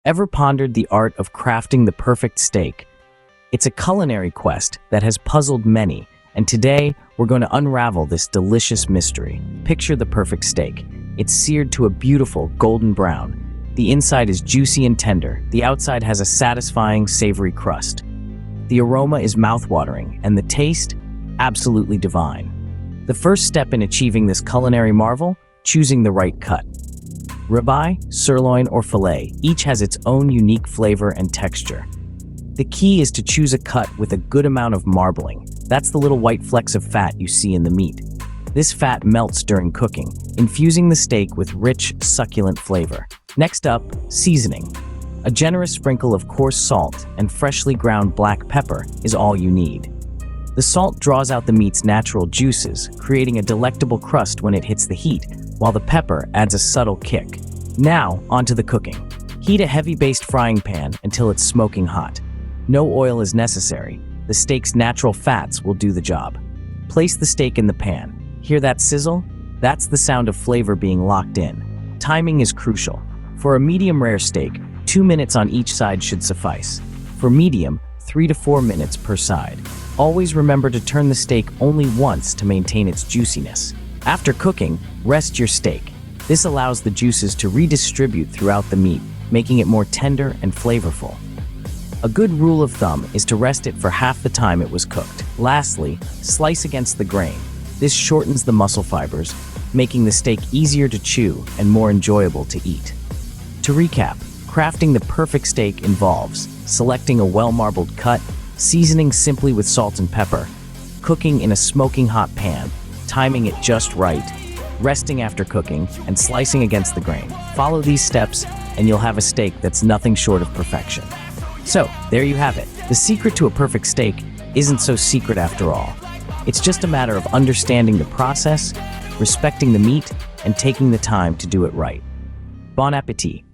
Ever pondered the art of crafting the perfect steak? It's a culinary quest that has puzzled many, and today we're going to unravel this delicious mystery. Picture the perfect steak. It's seared to a beautiful golden brown. The inside is juicy and tender. The outside has a satisfying, savory crust. The aroma is mouthwatering, and the taste, absolutely divine. The first step in achieving this culinary marvel? Choosing the right cut. Ribeye, sirloin, or filet, each has its own unique flavor and texture. The key is to choose a cut with a good amount of marbling. That's the little white flecks of fat you see in the meat. This fat melts during cooking, infusing the steak with rich, succulent flavor. Next up, seasoning. A generous sprinkle of coarse salt and freshly ground black pepper is all you need. The salt draws out the meat's natural juices, creating a delectable crust when it hits the heat, while the pepper adds a subtle kick. Now, onto the cooking. Heat a heavy-based frying pan until it's smoking hot. No oil is necessary. The steak's natural fats will do the job. Place the steak in the pan. Hear that sizzle? That's the sound of flavor being locked in. Timing is crucial. For a medium-rare steak, 2 minutes on each side should suffice. For medium, 3 to 4 minutes per side. Always remember to turn the steak only once to maintain its juiciness. After cooking, rest your steak. This allows the juices to redistribute throughout the meat, making it more tender and flavorful. A good rule of thumb is to rest it for half the time it was cooked. Lastly, slice against the grain. This shortens the muscle fibers, making the steak easier to chew and more enjoyable to eat. To recap, crafting the perfect steak involves selecting a well-marbled cut, seasoning simply with salt and pepper, cooking in a smoking hot pan, timing it just right, resting after cooking, and slicing against the grain. Follow these steps and you'll have a steak that's nothing short of perfection. So, there you have it. The secret to a perfect steak isn't so secret after all. It's just a matter of understanding the process, respecting the meat, and taking the time to do it right. Bon appétit!